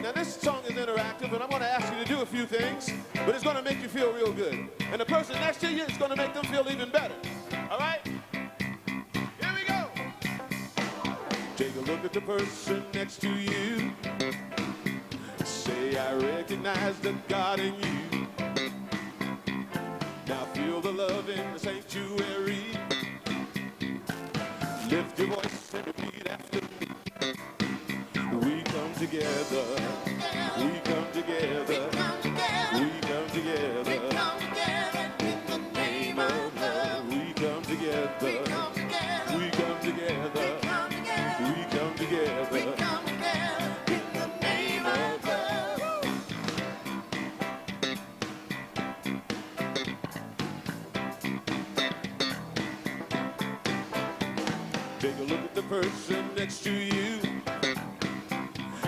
Now this song is interactive, and I'm going to ask you to do a few things, but it's going to make you feel real good. And the person next to you is going to make them feel even better. All right? Here we go. Take a look at the person next to you. Say, I recognize the God in you. Now feel the love in the sanctuary. Lift your voice and repeat after me. We come together. We come together. We come together. In the name of love. We come together. We come together. We come together. In the name of love. Take a look at the person next to you.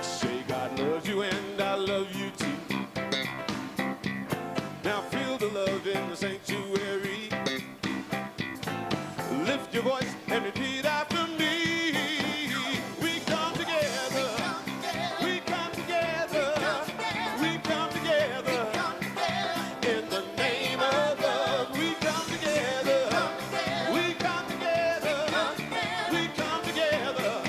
Say, God loves you and I love you too. Now feel the love in the sanctuary. Lift your voice and repeat after me. We come together. We come together. We come together. In the name of love. We come together. We come together. We come together.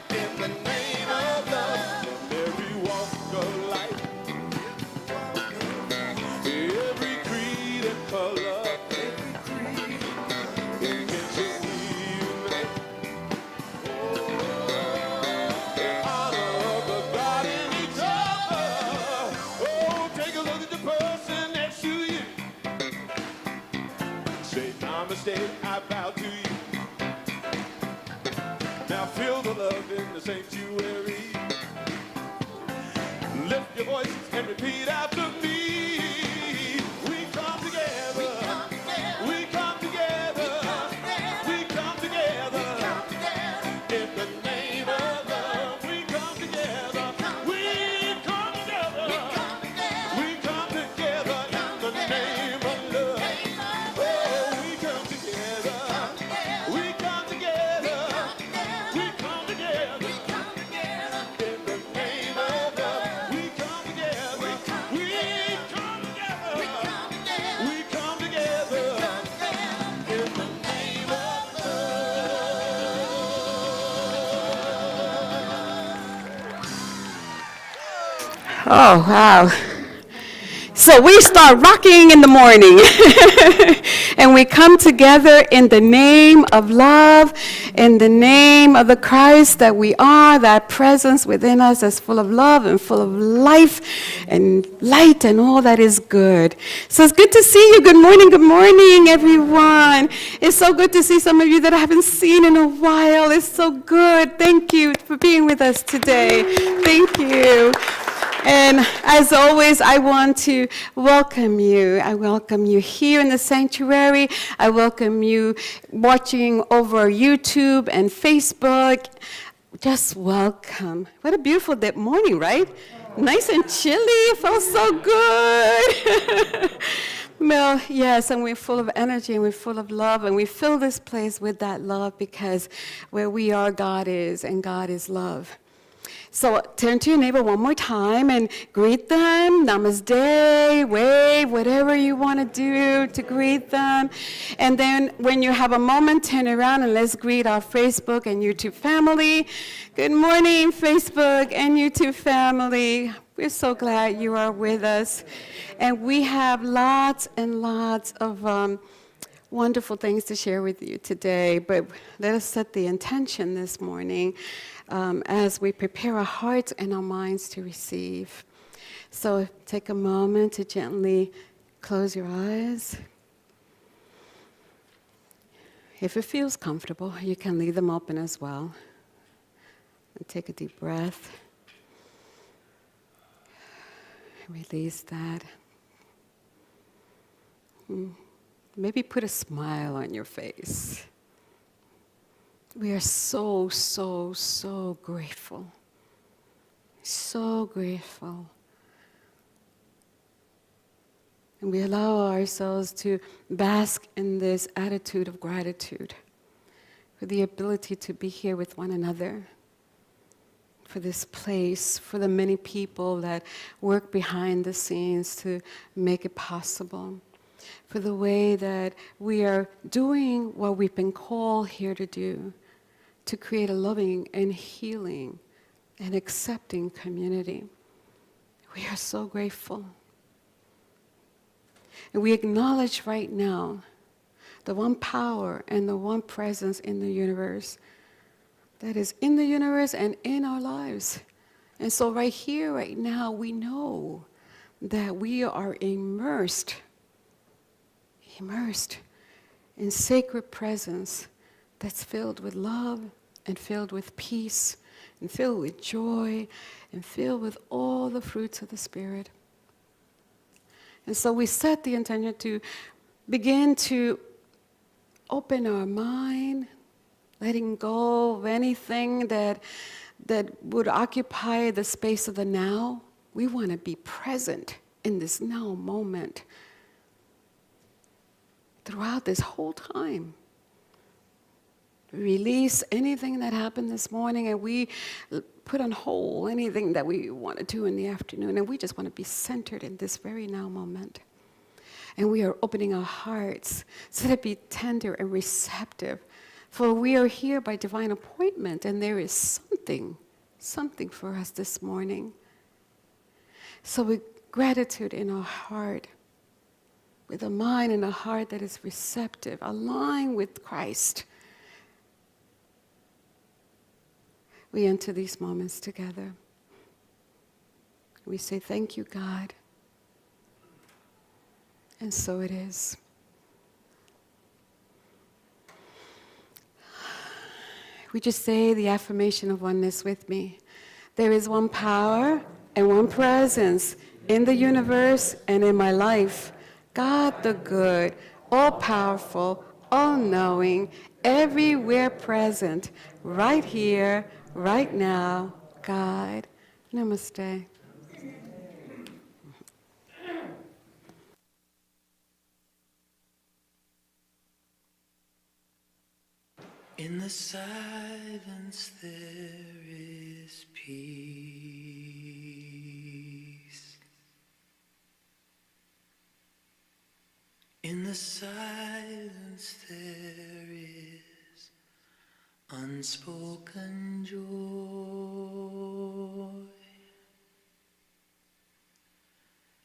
In the name of love. From every walk of life, every creed and color, I bow to you. Now feel the love in the sanctuary. Lift your voice and repeat after me. We come together. We come together. We come together. In the name of love. We come together. We come together. We come together in the name of love. Oh, wow. So we start rocking in the morning. And we come together in the name of love, in the name of the Christ that we are, that presence within us that's full of love and full of life and light and all that is good. So it's good to see you. Good morning, everyone. It's so good to see some of you that I haven't seen in a while. It's so good. Thank you for being with us today. Thank you. And as always, I want to welcome you. I welcome you here in the sanctuary. I welcome you watching over YouTube and Facebook. Just welcome. What a beautiful morning, right? Nice and chilly. It felt so good. Well, yes, and we're full of energy and we're full of love, and we fill this place with that love because where we are, God is, and God is love. So turn to your neighbor one more time and greet them. Namaste, wave, whatever you want to do to greet them. And then when you have a moment, turn around and let's greet our Facebook and YouTube family. Good morning, Facebook and YouTube family. We're so glad you are with us. And we have lots and lots of wonderful things to share with you today. But let us set the intention this morning as we prepare our hearts and our minds to receive. So take a moment to gently close your eyes. If it feels comfortable, you can leave them open as well. And take a deep breath. Release that. Maybe put a smile on your face. We are so, so, so grateful. So grateful. And we allow ourselves to bask in this attitude of gratitude for the ability to be here with one another, for this place, for the many people that work behind the scenes to make it possible, for the way that we are doing what we've been called here to do, to create a loving and healing and accepting community. We are so grateful. And we acknowledge right now the one power and the one presence in the universe that is in the universe and in our lives. And so right here, right now, we know that we are immersed in sacred presence that's filled with love and filled with peace and filled with joy and filled with all the fruits of the Spirit. And so we set the intention to begin to open our mind, letting go of anything that would occupy the space of the now. We want to be present in this now moment throughout this whole time. Release anything that happened this morning, and we put on hold anything that we want to do in the afternoon, and we just want to be centered in this very now moment. And we are opening our hearts so that it be tender and receptive. For we are here by divine appointment, and there is something for us this morning. So with gratitude in our heart, with a mind and a heart that is receptive, aligned with Christ, we enter these moments together. We say, thank you, God. And so it is. We just say the affirmation of oneness with me. There is one power and one presence in the universe and in my life. God the good, all-powerful, all-knowing, everywhere present, right here, right now, God. Namaste. In the silence there is peace. In the silence there is unspoken joy.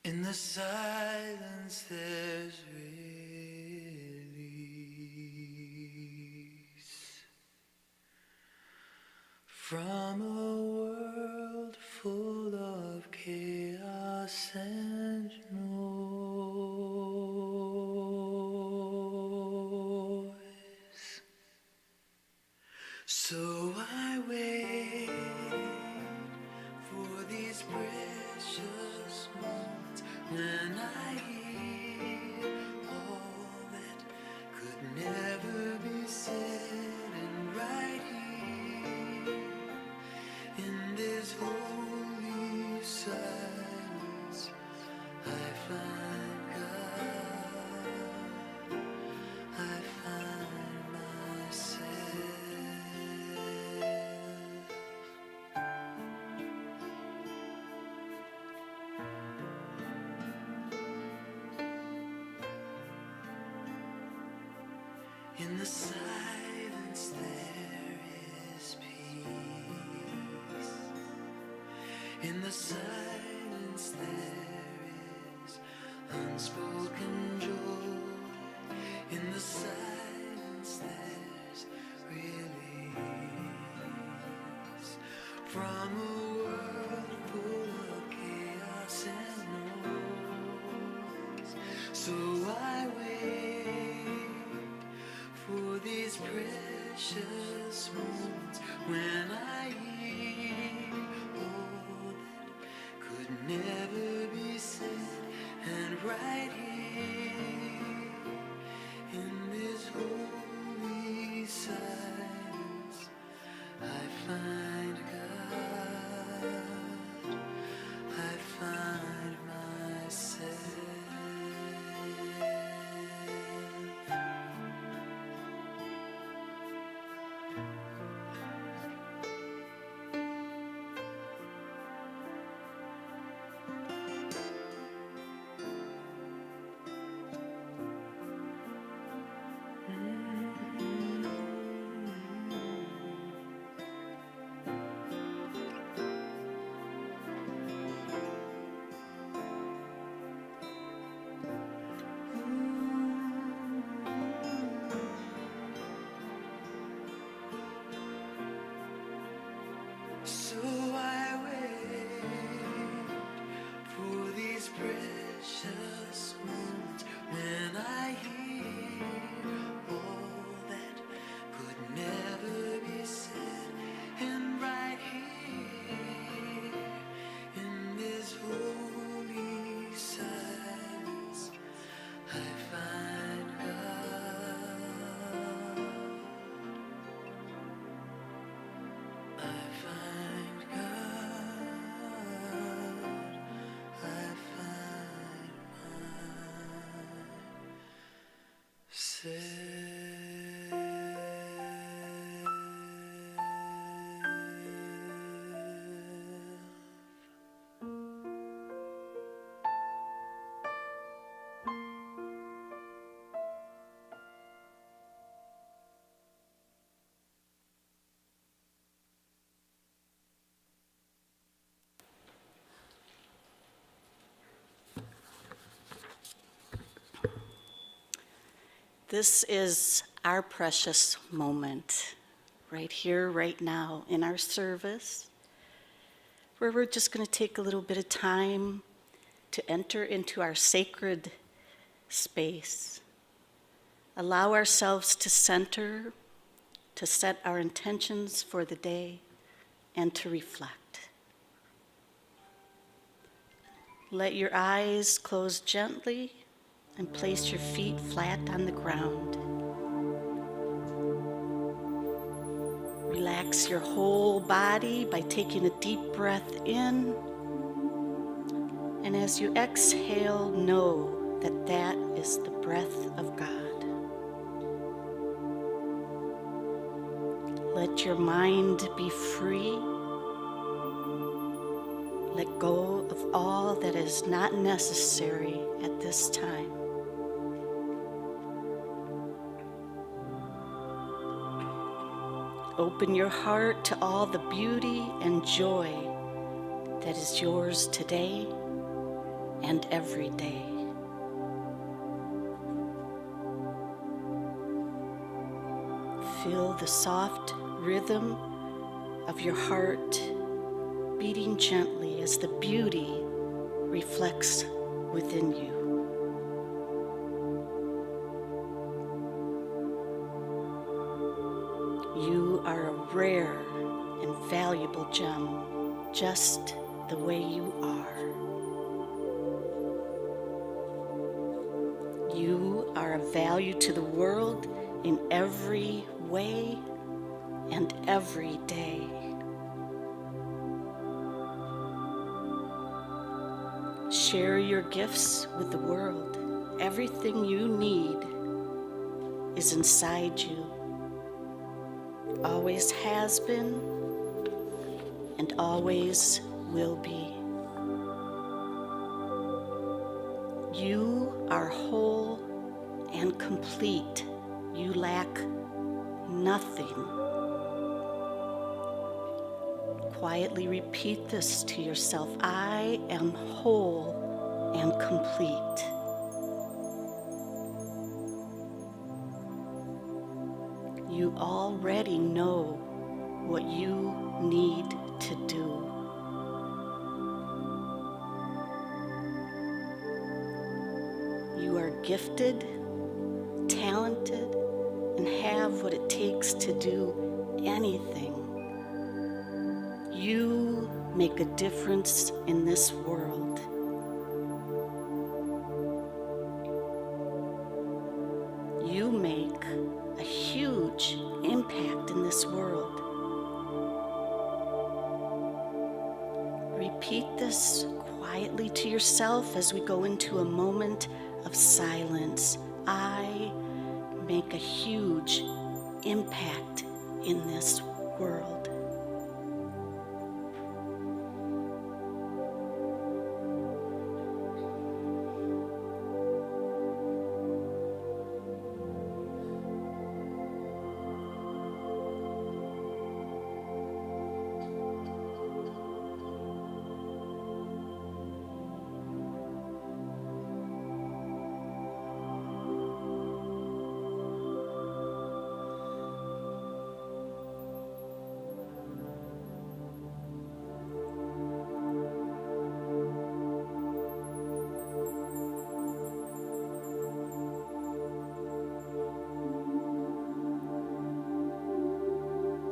In the silence there's from a world full of chaos and noise. So I wait for these precious moments when I hear all that could never be said, and right here in this holy silence, I find God, I find myself. In the silence there is peace. In the silence there is unspoken joy. In the silence there's release from a world full of chaos and noise. So I wait for these precious moments when I hear all that could never be said, and right here in this holy silence, I find God, I find myself. This is our precious moment, right here, right now, in our service, where we're just going to take a little bit of time to enter into our sacred space. Allow ourselves to center, to set our intentions for the day, and to reflect. Let your eyes close gently and place your feet flat on the ground. Relax your whole body by taking a deep breath in. And as you exhale, know that that is the breath of God. Let your mind be free. Let go of all that is not necessary at this time. Open your heart to all the beauty and joy that is yours today and every day. Feel the soft rhythm of your heart beating gently as the beauty reflects within you. You are a rare and valuable gem, just the way you are. You are of value to the world in every way and every day. Share your gifts with the world. Everything you need is inside you. Always has been and always will be. You are whole and complete. You lack nothing. Quietly repeat this to yourself. I am whole and complete. You already know what you need to do. You are gifted, talented, and have what it takes to do anything. You make a difference in this world. You make a huge impact in this world. Repeat this quietly to yourself as we go into a moment of silence. I make a huge impact in this world.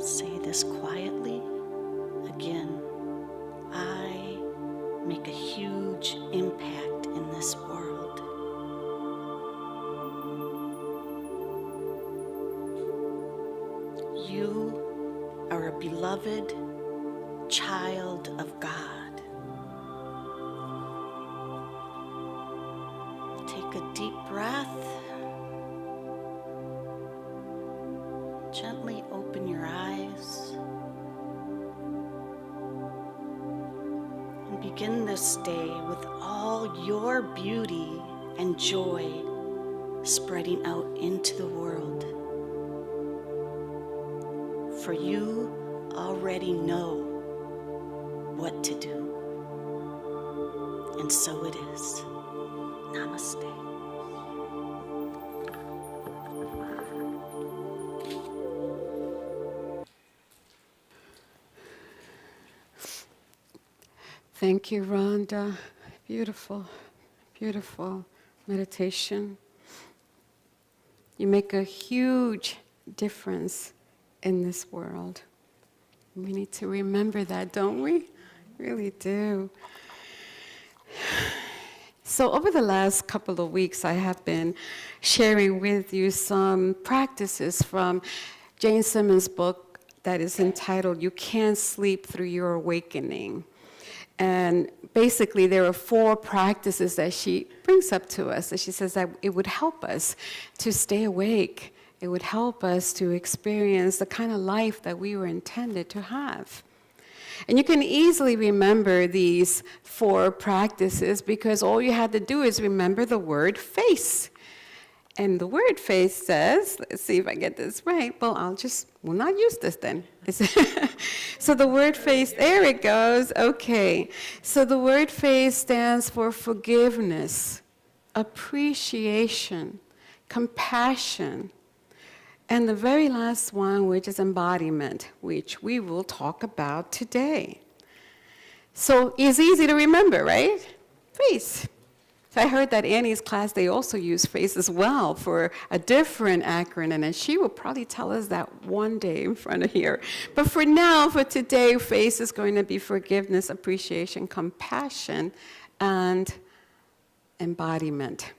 Say this quietly again. I make a huge impact in this world. You are a beloved child of God. Take a deep breath. Gently open your eyes and begin this day with all your beauty and joy spreading out into the world. For you already know what to do, and so it is. Namaste. Thank you, Rhonda. Beautiful, beautiful meditation. You make a huge difference in this world. We need to remember that, don't we? Really do. So over the last couple of weeks, I have been sharing with you some practices from Jane Simmons' book that is entitled, You Can't Sleep Through Your Awakening. And basically, there are 4 practices that she brings up to us. And she says that it would help us to stay awake. It would help us to experience the kind of life that we were intended to have. And you can easily remember these 4 practices because all you had to do is remember the word face. And the word face says, let's see if I get this right. Well, we'll not use this then. So the word face, there it goes. Okay. So the word face stands for forgiveness, appreciation, compassion, and the very last one, which is embodiment, which we will talk about today. So it's easy to remember, right? Face. So I heard that Annie's class, they also use FACE as well for a different acronym, and she will probably tell us that one day in front of here. But for now, for today, FACE is going to be forgiveness, appreciation, compassion, and embodiment.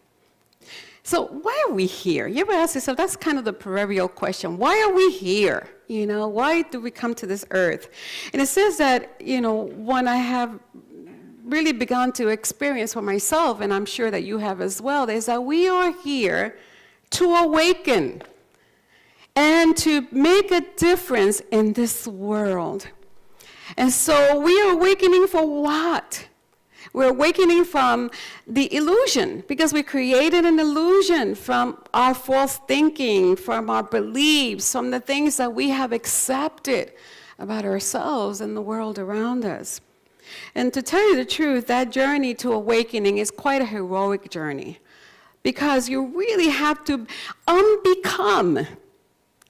So why are we here? You ever ask yourself, that's kind of the proverbial question. Why are we here? You know, why do we come to this earth? And it says that, you know, when I have really begun to experience for myself, and I'm sure that you have as well, is that we are here to awaken and to make a difference in this world. And so we are awakening for what? We're awakening from the illusion, because we created an illusion from our false thinking, from our beliefs, from the things that we have accepted about ourselves and the world around us. And to tell you the truth, that journey to awakening is quite a heroic journey, because you really have to unbecome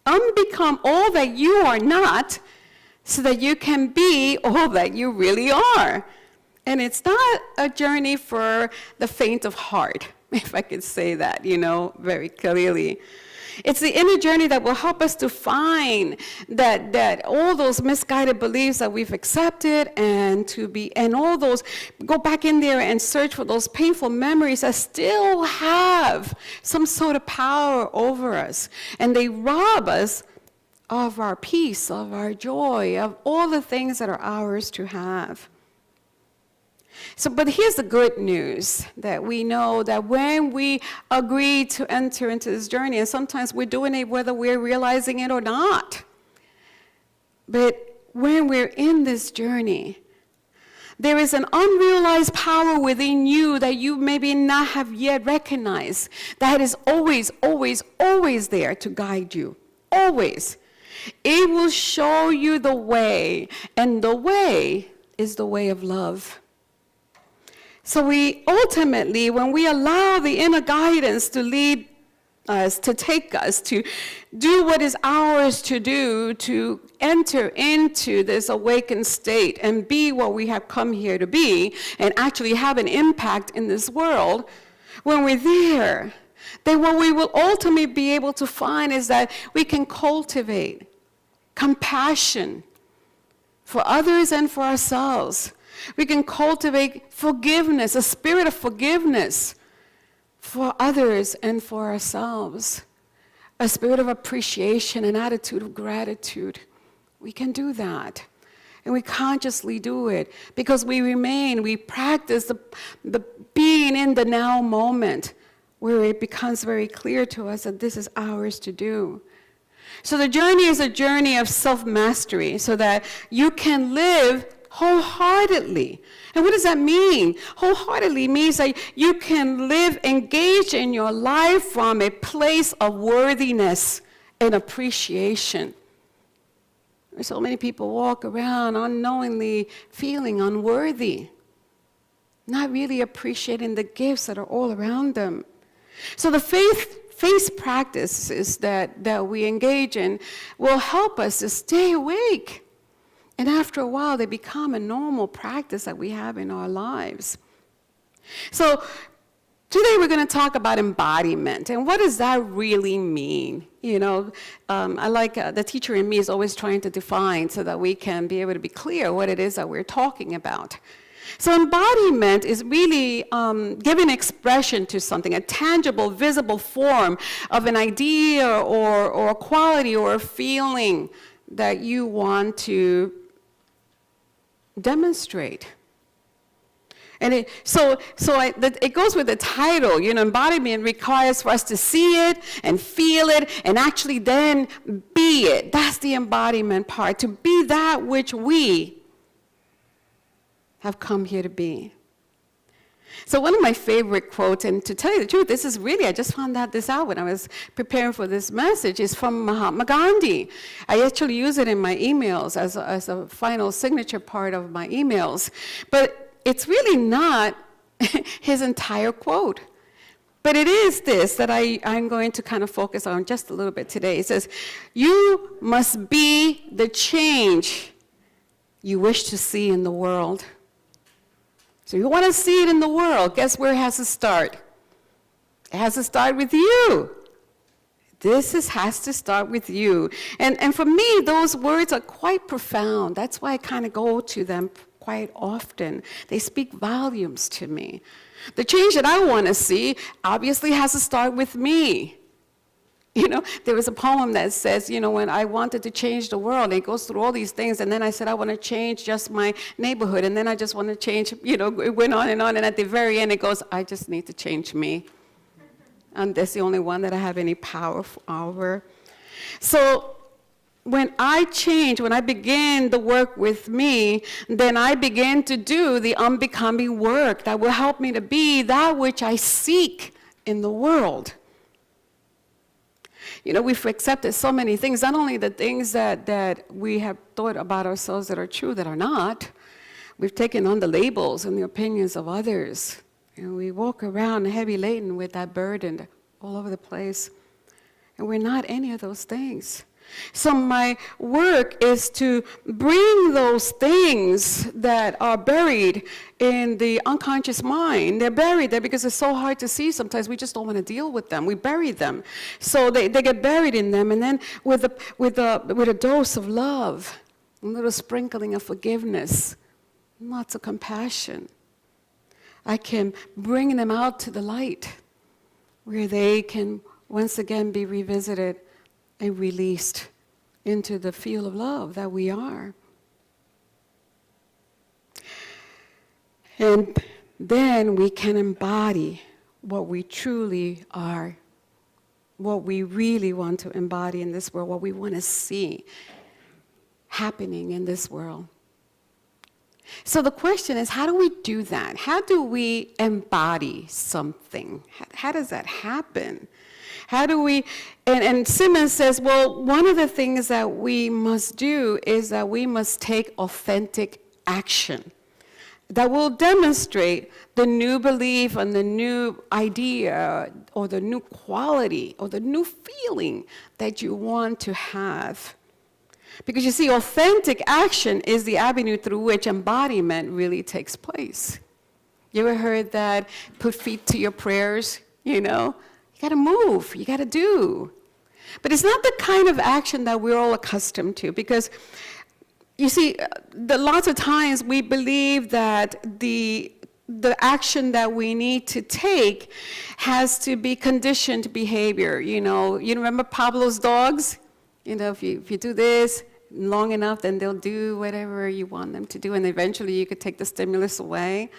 all that you are not, so that you can be all that you really are. And it's not a journey for the faint of heart, if I could say that, you know, very clearly. It's the inner journey that will help us to find that all those misguided beliefs that we've accepted, and all those, go back in there and search for those painful memories that still have some sort of power over us. And they rob us of our peace, of our joy, of all the things that are ours to have. So, but here's the good news, that we know that when we agree to enter into this journey, and sometimes we're doing it whether we're realizing it or not, but when we're in this journey, there is an unrealized power within you that you maybe not have yet recognized, that is always, always, always there to guide you, always. It will show you the way, and the way is the way of love. So we ultimately, when we allow the inner guidance to lead us, to take us, to do what is ours to do, to enter into this awakened state and be what we have come here to be, and actually have an impact in this world, when we're there, then what we will ultimately be able to find is that we can cultivate compassion for others and for ourselves. We can cultivate forgiveness, a spirit of forgiveness for others and for ourselves, a spirit of appreciation, an attitude of gratitude. We can do that, and we consciously do it because we practice the being in the now moment, where it becomes very clear to us that this is ours to do. So the journey is a journey of self-mastery, so that you can live wholeheartedly. And what does that mean? Wholeheartedly means that you can live engaged in your life from a place of worthiness and appreciation. So many people walk around unknowingly feeling unworthy, not really appreciating the gifts that are all around them. So the faith practices that we engage in will help us to stay awake, And after a while, they become a normal practice that we have in our lives. So today we're going to talk about embodiment. And what does that really mean? You know, I like the teacher in me is always trying to define so that we can be able to be clear what it is that we're talking about. So embodiment is really giving expression to something, a tangible, visible form of an idea or a quality or a feeling that you want to demonstrate. And it goes with the title. You know, embodiment requires for us to see it and feel it and actually then be it. That's the embodiment part, to be that which we have come here to be. So one of my favorite quotes, and to tell you the truth, this is really, I just found this out when I was preparing for this message, is from Mahatma Gandhi. I actually use it in my emails as a final signature part of my emails. But it's really not his entire quote. But it is this that I'm going to kind of focus on just a little bit today. It says, "You must be the change you wish to see in the world." So you want to see it in the world, guess where it has to start? It has to start with you. Has to start with you. And for me, those words are quite profound. That's why I kind of go to them quite often. They speak volumes to me. The change that I want to see obviously has to start with me. You know, there was a poem that says, you know, when I wanted to change the world, it goes through all these things, and then I said, I want to change just my neighborhood, and then I just want to change, you know, it went on, and at the very end it goes, I just need to change me. And that's the only one that I have any power over. So when I change, when I begin the work with me, then I begin to do the unbecoming work that will help me to be that which I seek in the world. You know, we've accepted so many things, not only the things that we have thought about ourselves that are true, that are not. We've taken on the labels and the opinions of others. And we walk around heavy laden with that burden all over the place. And we're not any of those things. So my work is to bring those things that are buried in the unconscious mind. They're buried there because it's so hard to see sometimes. We just don't want to deal with them. We bury them. So they get buried in them. And then with a dose of love, a little sprinkling of forgiveness, lots of compassion, I can bring them out to the light where they can once again be revisited and released into the field of love that we are. And then we can embody what we truly are, what we really want to embody in this world, what we want to see happening in this world. So the question is, how do we do that? How do we embody something? How does that happen? How do we, and Simmons says, well, one of the things that we must do is that we must take authentic action that will demonstrate the new belief and the new idea or the new quality or the new feeling that you want to have. Because you see, authentic action is the avenue through which embodiment really takes place. You ever heard that, put feet to your prayers, you know? You gotta move, you gotta do. But it's not the kind of action that we're all accustomed to, because you see, lots of times we believe that the action that we need to take has to be conditioned behavior. You know, you remember Pablo's dogs? You know, if you do this long enough, then they'll do whatever you want them to do, and eventually you could take the stimulus away.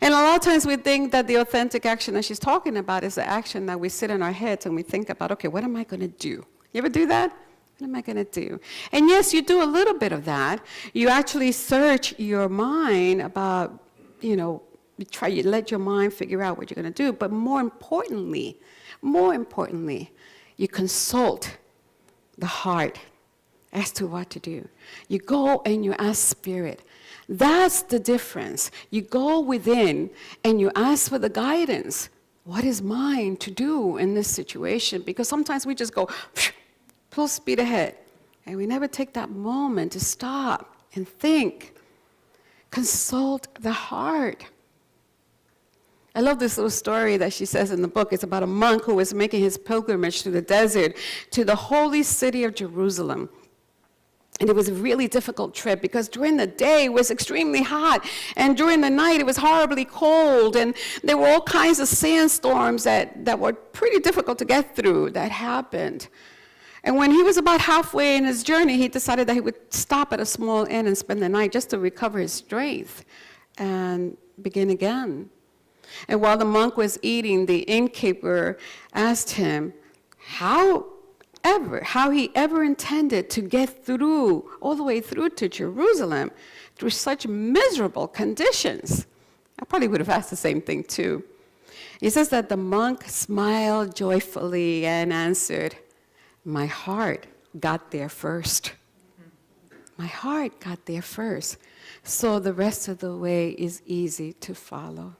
And a lot of times we think that the authentic action that she's talking about is the action that we sit in our heads and we think about, okay, what am I going to do? You ever do that? What am I going to do? And yes, you do a little bit of that. You actually search your mind about, you know, you let your mind figure out what you're going to do. But more importantly, you consult the heart as to what to do. You go and you ask Spirit. That's the difference. You go within and you ask for the guidance. What is mine to do in this situation? Because sometimes we just go full speed ahead And we never take that moment to stop and think. Consult the heart. I love this little story that she says in the book. It's about a monk who was making his pilgrimage through the desert to the holy city of Jerusalem. And it was a really difficult trip because during the day it was extremely hot, and during the night it was horribly cold, and there were all kinds of sandstorms that were pretty difficult to get through that happened. And when he was about halfway in his journey, he decided that he would stop at a small inn and spend the night just to recover his strength and begin again. And while the monk was eating, the innkeeper asked him how he ever intended to get through, all the way through to Jerusalem, through such miserable conditions. I probably would have asked the same thing too. He says that the monk smiled joyfully and answered, "My heart got there first. My heart got there first. So the rest of the way is easy to follow."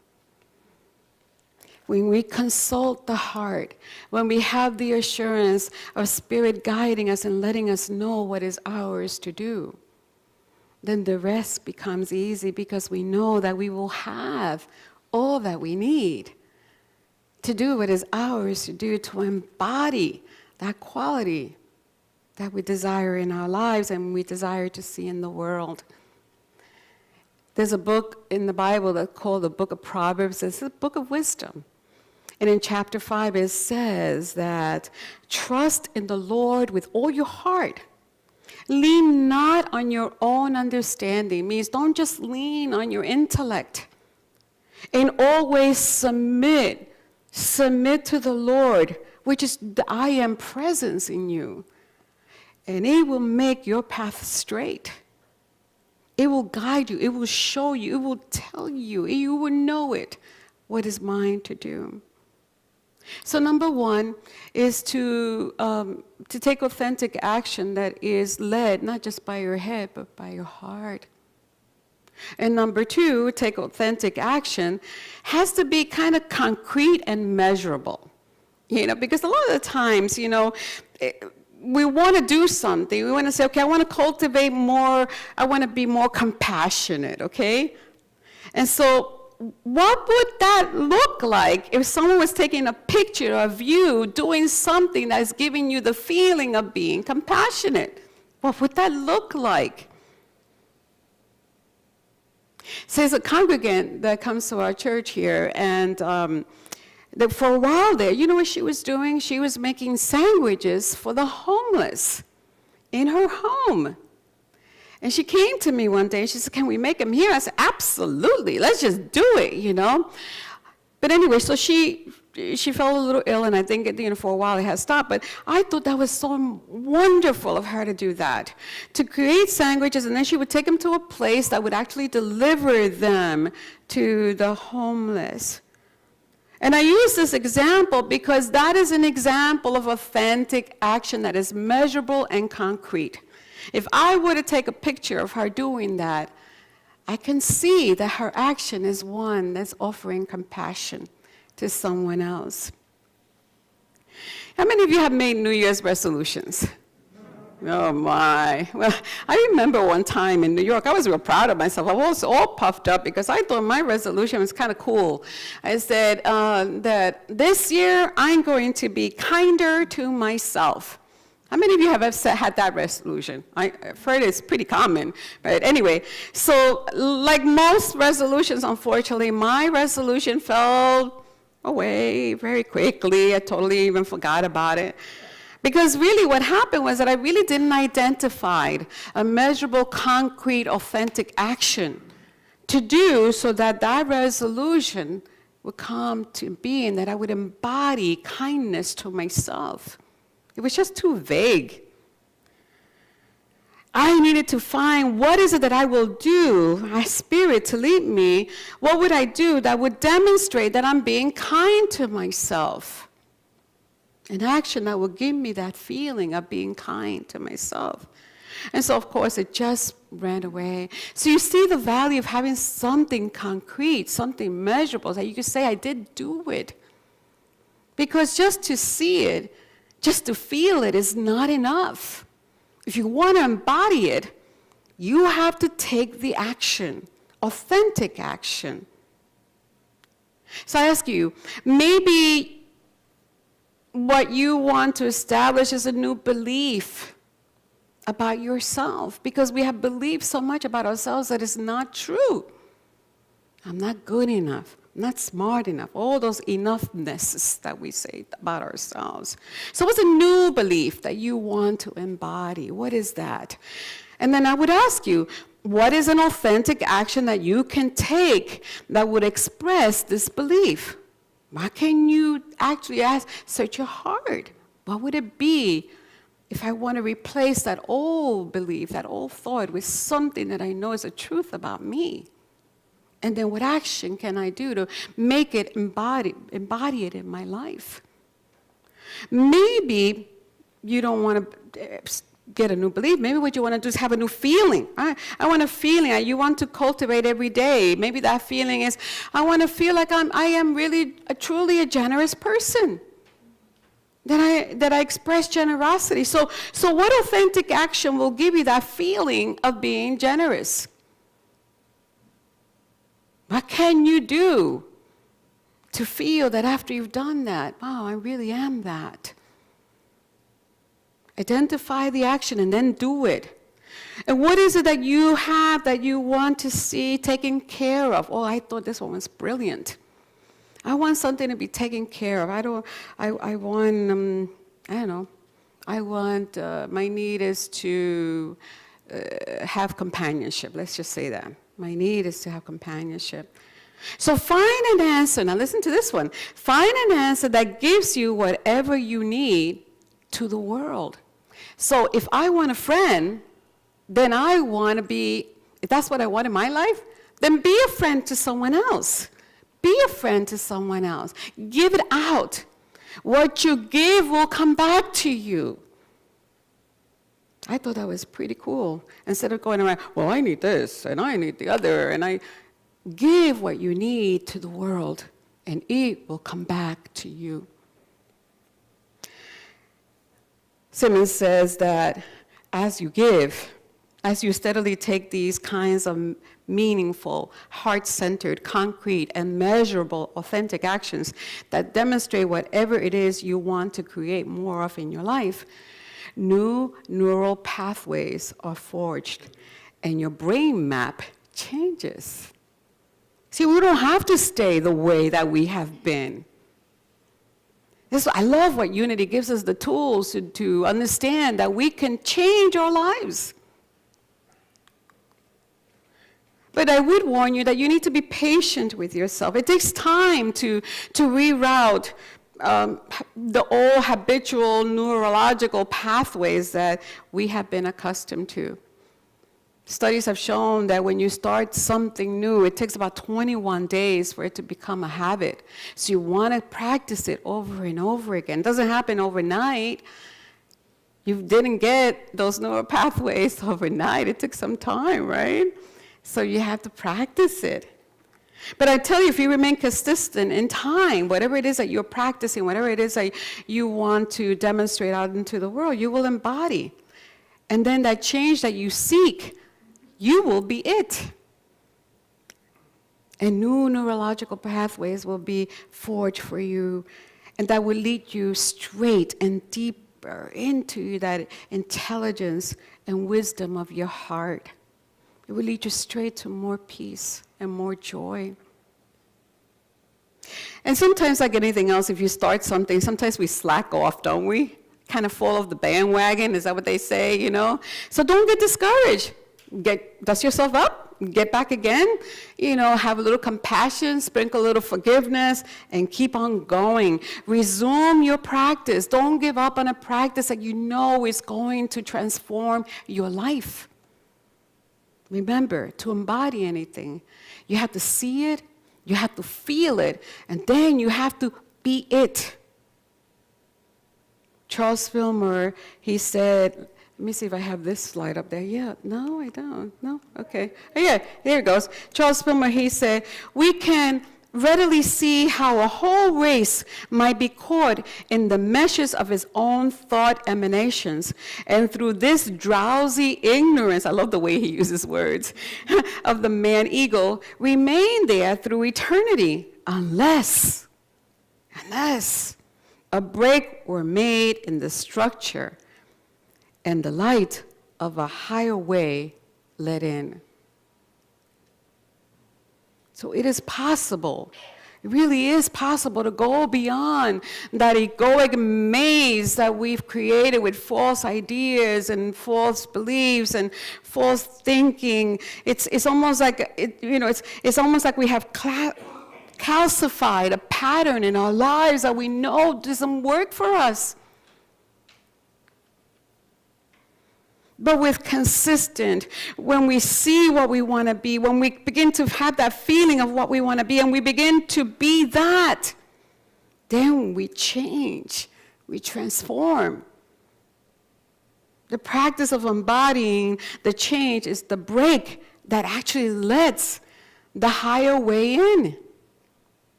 When we consult the heart, when we have the assurance of Spirit guiding us and letting us know what is ours to do, then the rest becomes easy because we know that we will have all that we need to do what is ours to do, to embody that quality that we desire in our lives and we desire to see in the world. There's a book in the Bible that's called the Book of Proverbs. It's a book of wisdom. And in chapter 5, it says that trust in the Lord with all your heart. Lean not on your own understanding. Means don't just lean on your intellect. And always submit to the Lord, which is the I am presence in you. And it will make your path straight. It will guide you. It will show you. It will tell you. You will know it, what is mine to do. So number one is to take authentic action that is led not just by your head, but by your heart. And number two, take authentic action has to be kind of concrete and measurable. Because a lot of the times, we want to do something. We want to say, okay, I want to cultivate more, I want to be more compassionate, okay? And so what would that look like if someone was taking a picture of you doing something that is giving you the feeling of being compassionate? What would that look like? So there's a congregant that comes to our church here, and for a while there, you know what she was doing? She was making sandwiches for the homeless in her home. And she came to me one day, and she said, "Can we make them here?" I said, "Absolutely, let's just do it, But anyway, so she felt a little ill, and I think, for a while it has stopped. But I thought that was so wonderful of her to do that, to create sandwiches, and then she would take them to a place that would actually deliver them to the homeless. And I use this example because that is an example of authentic action that is measurable and concrete. If I were to take a picture of her doing that, I can see that her action is one that's offering compassion to someone else. How many of you have made New Year's resolutions? Oh my. Well, I remember one time in New York, I was real proud of myself. I was all puffed up because I thought my resolution was kind of cool. I said that this year I'm going to be kinder to myself. How many of you have had that resolution? I've heard it's pretty common, but anyway. So like most resolutions, unfortunately, my resolution fell away very quickly. I totally even forgot about it. Because really what happened was that I really didn't identify a measurable, concrete, authentic action to do so that that resolution would come to being, that I would embody kindness to myself. It was just too vague. I needed to find what is it that I will do, my spirit to lead me. What would I do that would demonstrate that I'm being kind to myself? An action that will give me that feeling of being kind to myself. And so, of course, it just ran away. So you see the value of having something concrete, something measurable, that you can say, I did do it. Because just to see it, just to feel it is not enough. if you want to embody it, you have to take the action, authentic action. So I ask you, maybe what you want to establish is a new belief about yourself, because we have believed so much about ourselves that it's not true. I'm not good enough. I'm not smart enough. All those enoughness that we say about ourselves. So what's a new belief that you want to embody? What is that? And then I would ask you, what is an authentic action that you can take that would express this belief? What can you actually search your heart? What would it be if I want to replace that old belief, that old thought with something that I know is the truth about me? And then what action can I do to make it embody it in my life? Maybe you don't want to get a new belief. Maybe what you want to do is have a new feeling. I want a feeling you want to cultivate every day. Maybe that feeling is, I want to feel like I am really, truly a generous person. That I express generosity. So what authentic action will give you that feeling of being generous? What can you do to feel that after you've done that, wow, I really am that? Identify the action and then do it. And what is it that you have that you want to see taken care of? Oh, I thought this one was brilliant. I want something to be taken care of. I want, my need is to have companionship. Let's just say that. My need is to have companionship. So find an answer. Now listen to this one. Find an answer that gives you whatever you need to the world. So if I want a friend, then I want to be, if that's what I want in my life, then be a friend to someone else. Be a friend to someone else. Give it out. What you give will come back to you. I thought that was pretty cool. Instead of going around, well, I need this, and I need the other, and I give what you need to the world, and it will come back to you. Simmons says that as you give, as you steadily take these kinds of meaningful, heart-centered, concrete, and measurable, authentic actions that demonstrate whatever it is you want to create more of in your life, new neural pathways are forged, and your brain map changes. See, we don't have to stay the way that we have been. I love what Unity gives us the tools to understand that we can change our lives. But I would warn you that you need to be patient with yourself. It takes time to reroute the old habitual neurological pathways that we have been accustomed to. Studies have shown that when you start something new, it takes about 21 days for it to become a habit. So you want to practice it over and over again. It doesn't happen overnight. You didn't get those neural pathways overnight. It took some time, right? So you have to practice it. But I tell you, if you remain consistent in time, whatever it is that you're practicing, whatever it is that you want to demonstrate out into the world, you will embody. And then that change that you seek, you will be it. And new neurological pathways will be forged for you, and that will lead you straight and deeper into that intelligence and wisdom of your heart. It will lead you straight to more peace and more joy. And sometimes, like anything else, if you start something, sometimes we slack off, don't we? Kind of fall off the bandwagon, is that what they say, you know? So don't get discouraged. Dust yourself up, get back again, have a little compassion, sprinkle a little forgiveness, and keep on going. Resume your practice. Don't give up on a practice that you know is going to transform your life. Remember, to embody anything, you have to see it, you have to feel it, and then you have to be it. Charles Fillmore, he said, let me see if I have this slide up there. Yeah, no, I don't. No, okay. Oh, yeah, there it goes. Charles Fillmore, he said, we can readily see how a whole race might be caught in the meshes of his own thought emanations, and through this drowsy ignorance, I love the way he uses words, of the man-ego, remain there through eternity, unless a break were made in the structure and the light of a higher way let in. So it is possible, it really is possible to go beyond that egoic maze that we've created with false ideas and false beliefs and false thinking. It's almost like it's almost like we have calcified a pattern in our lives that we know doesn't work for us. But with consistent, when we see what we want to be, when we begin to have that feeling of what we want to be, and we begin to be that, then we change, we transform. The practice of embodying the change is the break that actually lets the higher way in.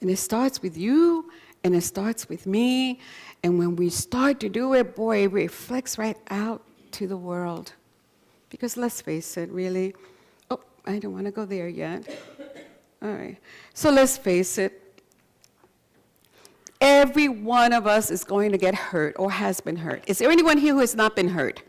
And it starts with you, and it starts with me, and when we start to do it, boy, it reflects right out to the world. Because let's face it, really, I don't want to go there yet. All right, so let's face it. Every one of us is going to get hurt or has been hurt. Is there anyone here who has not been hurt?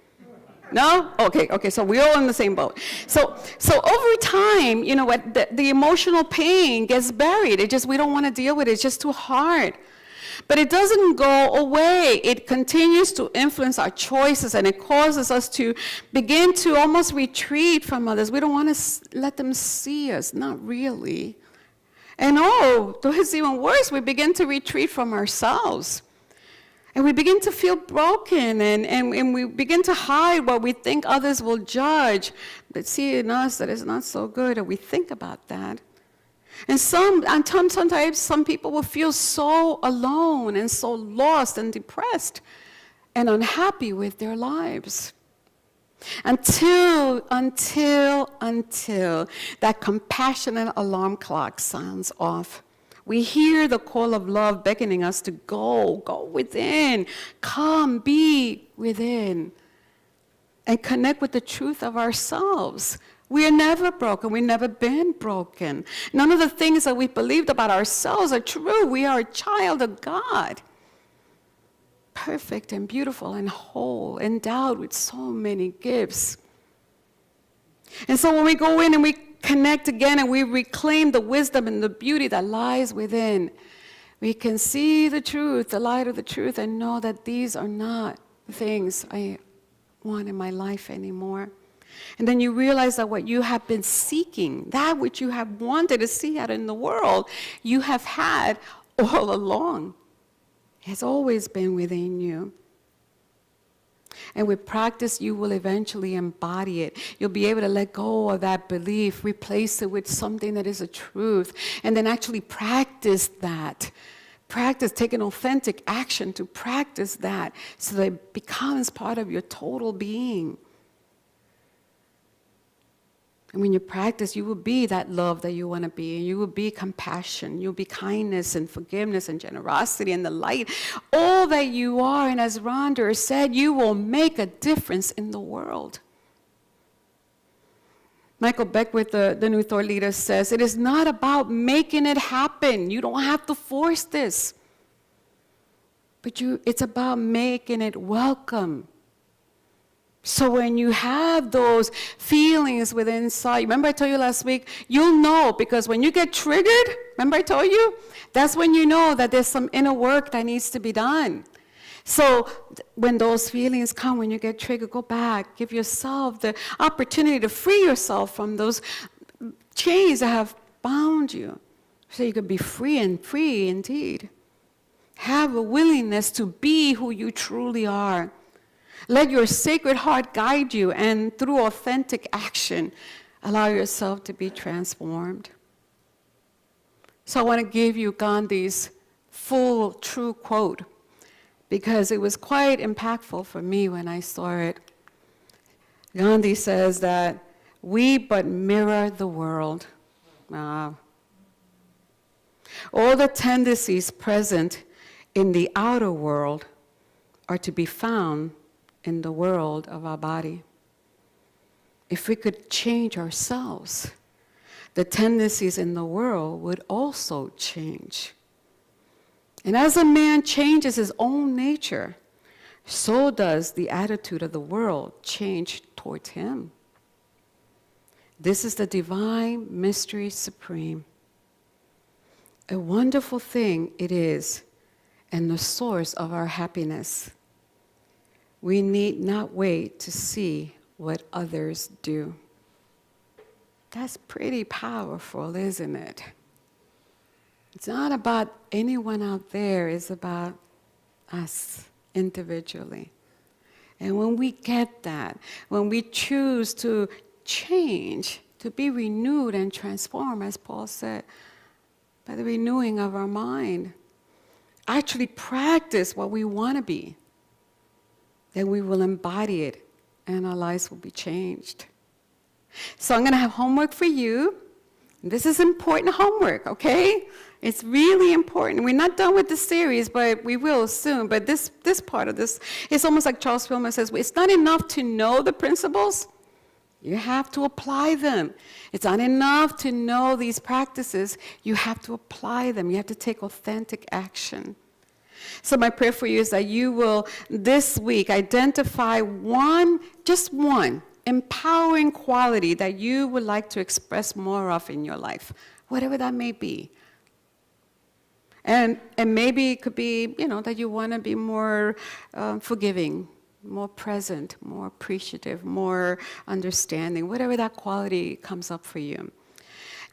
No? Okay, so we're all in the same boat. So over time, you know what, the emotional pain gets buried. We don't want to deal with it. It's just too hard. But it doesn't go away. It continues to influence our choices, and it causes us to begin to almost retreat from others. We don't want to let them see us, not really. And though it's even worse, we begin to retreat from ourselves. And we begin to feel broken, and we begin to hide what we think others will judge, but see in us that is not so good, and we think about that. And sometimes some people will feel so alone and so lost and depressed and unhappy with their lives. Until that compassionate alarm clock sounds off. We hear the call of love beckoning us to go within, come, be within, and connect with the truth of ourselves. We are never broken. We've never been broken. None of the things that we believed about ourselves are true. We are a child of God, perfect and beautiful and whole, endowed with so many gifts. And so when we go in and we connect again and we reclaim the wisdom and the beauty that lies within, we can see the truth, the light of the truth, and know that these are not the things I want in my life anymore. And then you realize that what you have been seeking, that which you have wanted to see out in the world, you have had all along. It has always been within you. And with practice, you will eventually embody it. You'll be able to let go of that belief, replace it with something that is a truth, and then actually practice that. Practice, take an authentic action to practice that so that it becomes part of your total being. And when you practice, you will be that love that you want to be. You will be compassion. You'll be kindness and forgiveness and generosity and the light. All that you are, and as Rhonda said, you will make a difference in the world. Michael Beckwith, the New Thought leader, says, it is not about making it happen. You don't have to force this. But it's about making it welcome. So when you have those feelings within inside, remember I told you last week, you'll know, because when you get triggered, remember I told you, that's when you know that there's some inner work that needs to be done. So when those feelings come, when you get triggered, go back, give yourself the opportunity to free yourself from those chains that have bound you, so you can be free indeed. Have a willingness to be who you truly are. Let your sacred heart guide you, and through authentic action, allow yourself to be transformed. So I want to give you Gandhi's full, true quote, because it was quite impactful for me when I saw it. Gandhi says that we but mirror the world. All the tendencies present in the outer world are to be found in the world of our body. If we could change ourselves, the tendencies in the world would also change. And as a man changes his own nature, so does the attitude of the world change towards him. This is the divine mystery supreme. A wonderful thing it is, and the source of our happiness. We need not wait to see what others do. That's pretty powerful, isn't it? It's not about anyone out there, it's about us individually. And when we get that, when we choose to change, to be renewed and transformed, as Paul said, by the renewing of our mind, actually practice what we want to be, then we will embody it and our lives will be changed. So I'm going to have homework for you. This is important homework, okay? It's really important. We're not done with the series, but we will soon. But this part of this, it's almost like Charles Filmer says, it's not enough to know the principles. You have to apply them. It's not enough to know these practices. You have to apply them. You have to take authentic action. So my prayer for you is that you will, this week, identify just one empowering quality that you would like to express more of in your life, whatever that may be. And maybe it could be, that you want to be more forgiving, more present, more appreciative, more understanding, whatever that quality comes up for you.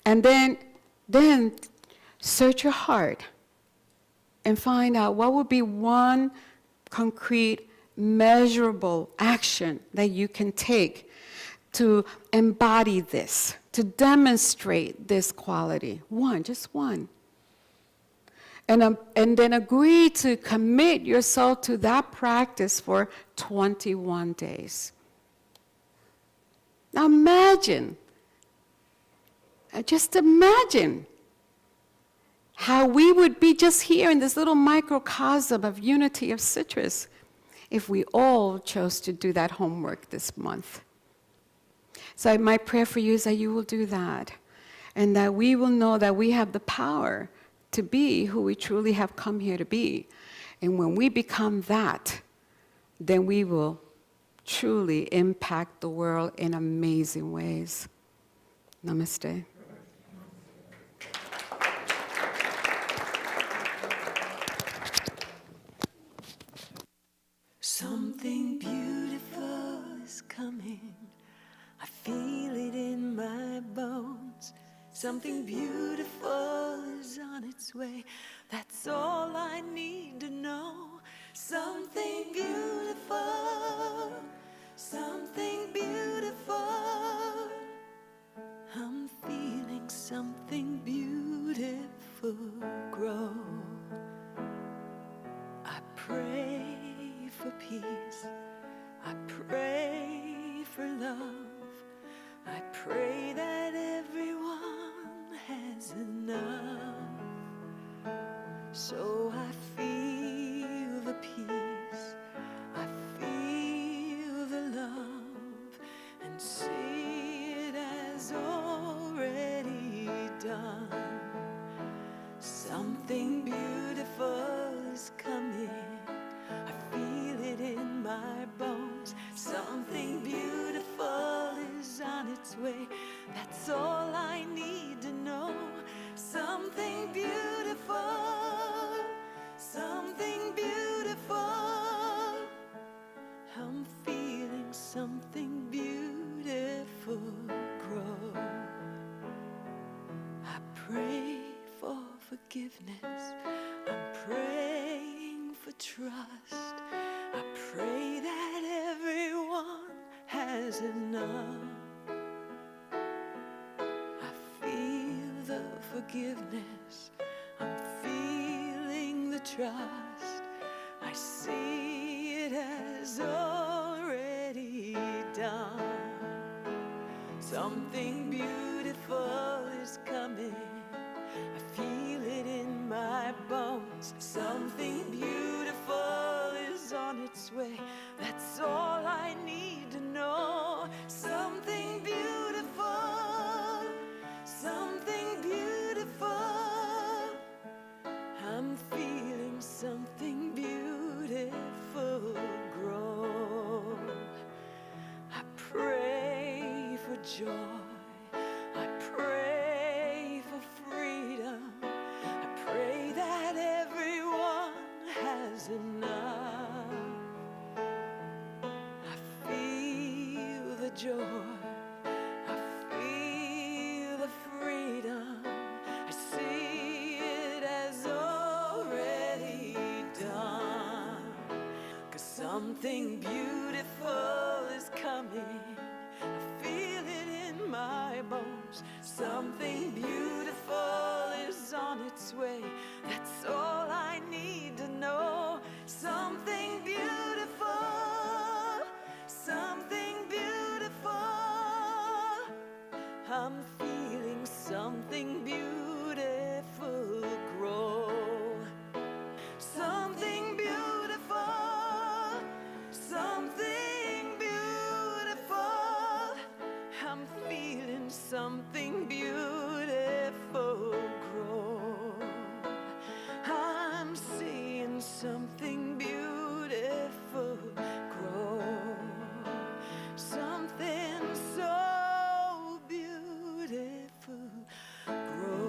And then search your heart and find out what would be one concrete, measurable action that you can take to embody this, to demonstrate this quality. Just one. And then agree to commit yourself to that practice for 21 days. Now just imagine how we would be just here in this little microcosm of unity of citrus if we all chose to do that homework this month. So my prayer for you is that you will do that, and that we will know that we have the power to be who we truly have come here to be. And when we become that, then we will truly impact the world in amazing ways. Namaste. Something beautiful is coming. I feel it in my bones. Something beautiful is on its way. That's all I need to know. Something beautiful. Something beautiful. I'm feeling something beautiful grow. I pray for peace. I pray for love. I pray that everyone has enough. So I feel the peace. I feel the love and see it as already done. Something beautiful is coming. I feel it in my bones. Something beautiful is on its way. That's all I need to know. Something beautiful. Something beautiful. I'm feeling something beautiful grow. I pray for forgiveness. I'm praying for trust. I pray that everyone has enough. I feel the forgiveness. I'm feeling the trust. I see it as already done. Something beautiful is coming. I feel it in bones. Something beautiful is on its way. That's all I need to know. Something beautiful, something beautiful. I'm feeling something beautiful grow. I pray for joy. I pray for freedom. I pray that everyone has enough. I feel the joy. I feel the freedom. I see it as already done. 'Cause something beautiful is coming. I feel it in my bones. Something beautiful is on its way. That's all I need to know. Something beautiful, something beautiful. I'm feeling something beautiful grow. Something beautiful, something beautiful. I'm feeling something beautiful grow. I'm seeing something beautiful grow. Something so beautiful grow.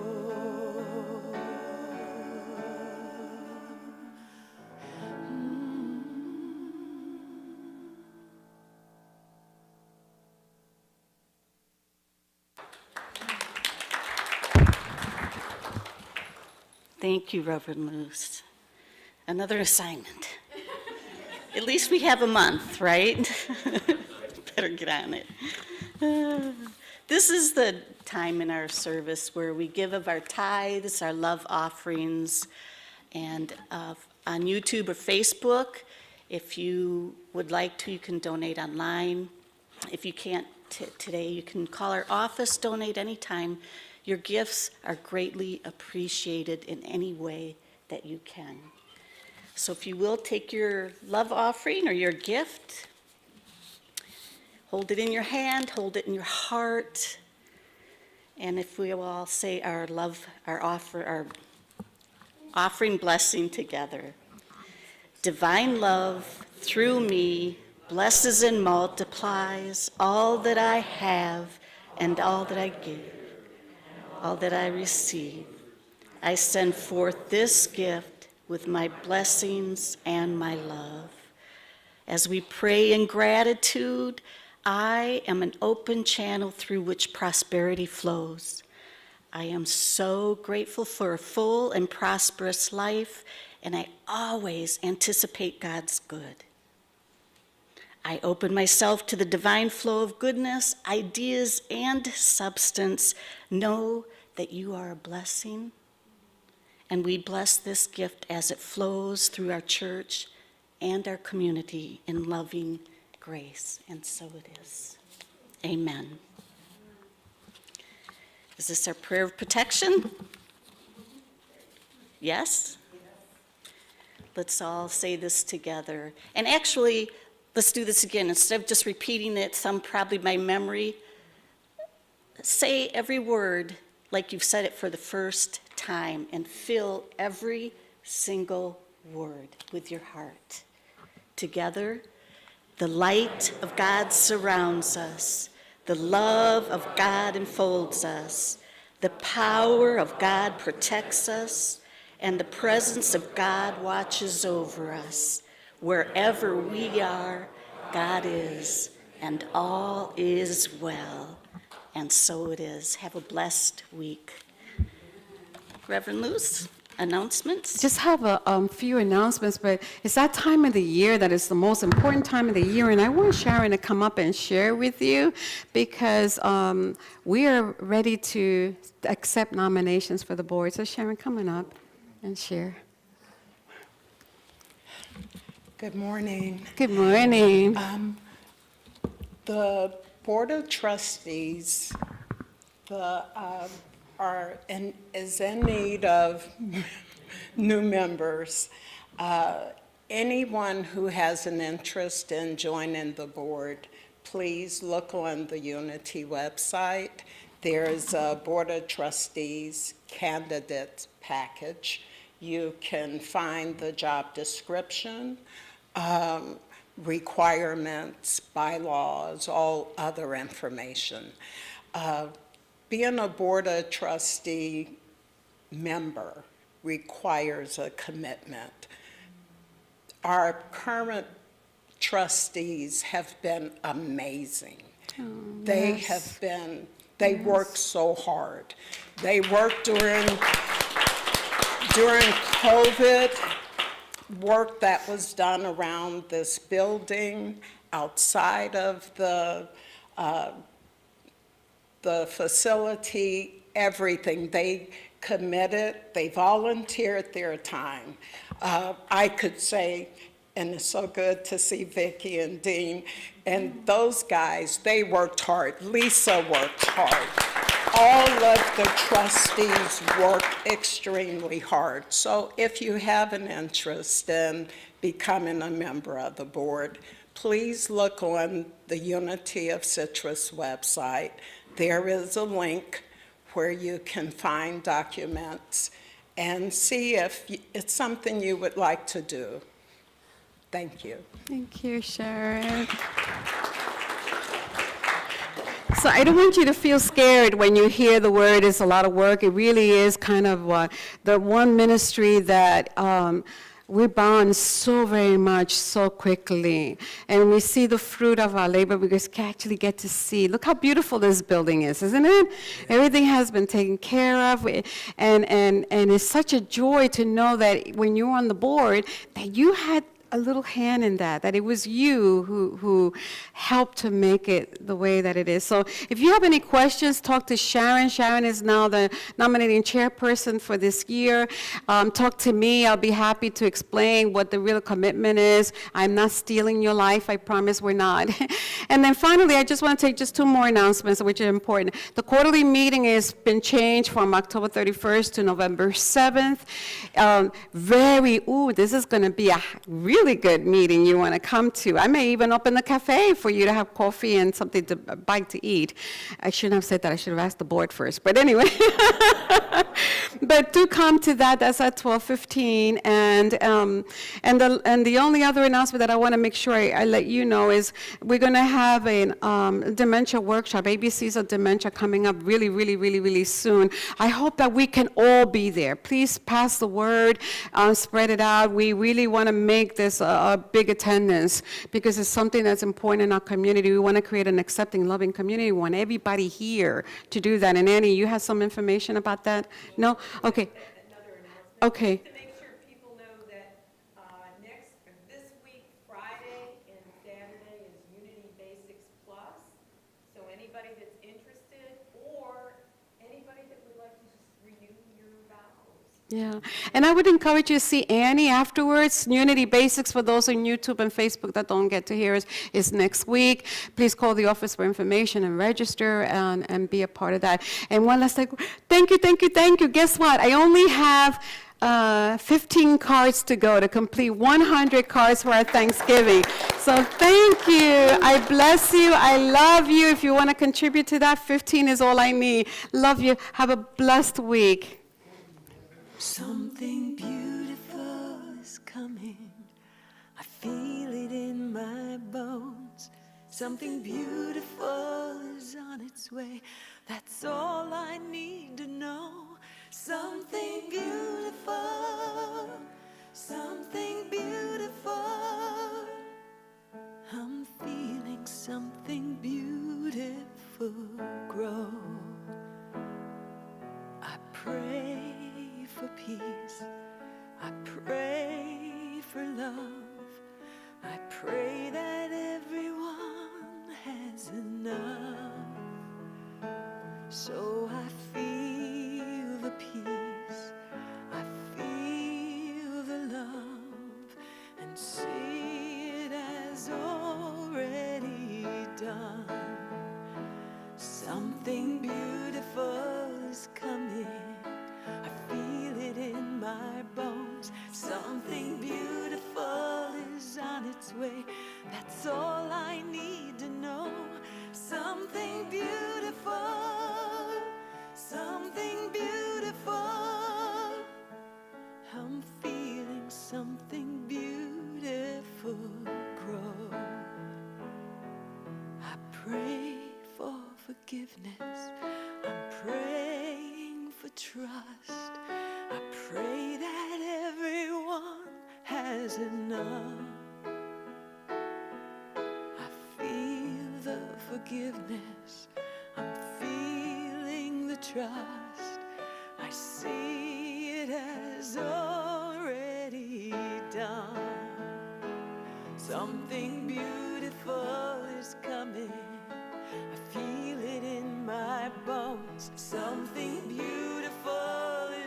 Thank you, Reverend Luce. Another assignment. At least we have a month, right? Better get on it. This is the time in our service where we give of our tithes, our love offerings, and on YouTube or Facebook. If you would like to, you can donate online. If you can't today, you can call our office, donate anytime. Your gifts are greatly appreciated in any way that you can. So if you will, take your love offering or your gift, hold it in your hand, hold it in your heart, and if we will all say our offering blessing together. Divine love through me blesses and multiplies all that I have and all that I give, all that I receive. I send forth this gift with my blessings and my love. As we pray in gratitude, I am an open channel through which prosperity flows. I am so grateful for a full and prosperous life, and I always anticipate God's good. I open myself to the divine flow of goodness, ideas, and substance. Know that you are a blessing, and we bless this gift as it flows through our church and our community in loving grace, and so it is. Amen. Is this our prayer of protection? Yes? Let's all say this together. And actually, let's do this again. Instead of just repeating it, some probably by memory, say every word like you've said it for the first time and fill every single word with your heart. Together, the light of God surrounds us. The love of God enfolds us. The power of God protects us. And the presence of God watches over us. Wherever we are, God is, and all is well. And so it is. Have a blessed week. Reverend Luce, announcements? Just have a few announcements, but it's that time of the year that is the most important time of the year, and I want Sharon to come up and share with you because we are ready to accept nominations for the board. So Sharon, coming up and share. Good morning. Good morning. The Board of Trustees, the is in need of new members, anyone who has an interest in joining the board, please look on the Unity website. There's a Board of Trustees candidate package. You can find the job description, requirements, bylaws, all other information. Being a Board of Trustee member requires a commitment. Our current trustees have been amazing. They have been, they worked so hard. They worked during COVID, work that was done around this building, outside of the facility, everything. They committed, they volunteered their time. I could say, and it's so good to see Vicki and Dean, and those guys, they worked hard. Lisa worked hard. All of the trustees worked extremely hard. So if you have an interest in becoming a member of the board, please look on the Unity of Citrus website. There is a link where you can find documents and see if it's something you would like to do. Thank you. Thank you, Sharon. So I don't want you to feel scared when you hear the word it's a lot of work. It really is kind of the one ministry that we bond so very much, so quickly. And we see the fruit of our labor because we actually get to see. Look how beautiful this building is, isn't it? Everything has been taken care of. And it's such a joy to know that when you're on the board, that you had a little hand in that it was you who helped to make it the way that it is. So if you have any questions, talk to Sharon. Sharon is now the nominating chairperson for this year. Talk to me. I'll be happy to explain what the real commitment is. I'm not stealing your life. I promise we're not. And then finally, I just want to take just two more announcements, which are important. The quarterly meeting has been changed from October 31st to November 7th. This is going to be a really good meeting you want to come to. I may even open the cafe for you to have coffee and something to bite to eat. I shouldn't have said that. I should have asked the board first. But anyway, but do come to that. That's at 12:15. And the only other announcement that I want to make sure I let you know is we're going to have a dementia workshop, ABCs of dementia, coming up really, really, really, really soon. I hope that we can all be there. Please pass the word, spread it out. We really want to make this a big attendance because it's something that's important in our community. We want to create an accepting, loving community. We want everybody here to do that. And Annie, you have some information about that? No? Okay. Another announcement. Okay. Just to make sure people know that this week, Friday and Saturday is Unity Basics Plus. So anybody that's interested or anybody that would like to just renew your vows. Yeah, and I would encourage you to see Annie afterwards. Unity Basics, for those on YouTube and Facebook that don't get to hear us, is next week. Please call the office for information and register and be a part of that. And one last thing, thank you. Guess what? I only have 15 cards to go to complete 100 cards for our Thanksgiving. So thank you. I bless you. I love you. If you want to contribute to that, 15 is all I need. Love you. Have a blessed week. Something beautiful is coming. I feel it in my bones. Something beautiful is on its way. That's all I need to know. Something beautiful. Something beautiful. I'm feeling something beautiful grow. I pray for peace, I pray for love, I pray that everyone has enough. So I feel the peace, I feel the love, and see it as already done. Something beautiful is coming. trust. I pray that everyone has enough. I feel the forgiveness. I'm feeling the trust. I see it has already done. Something beautiful is coming. I feel it in my bones. Something beautiful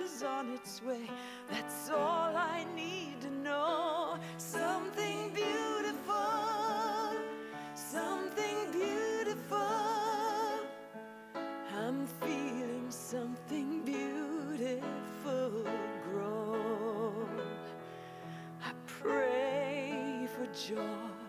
is on its way. That's all I need to know. Something beautiful, something beautiful. I'm feeling something beautiful grow. I pray for joy.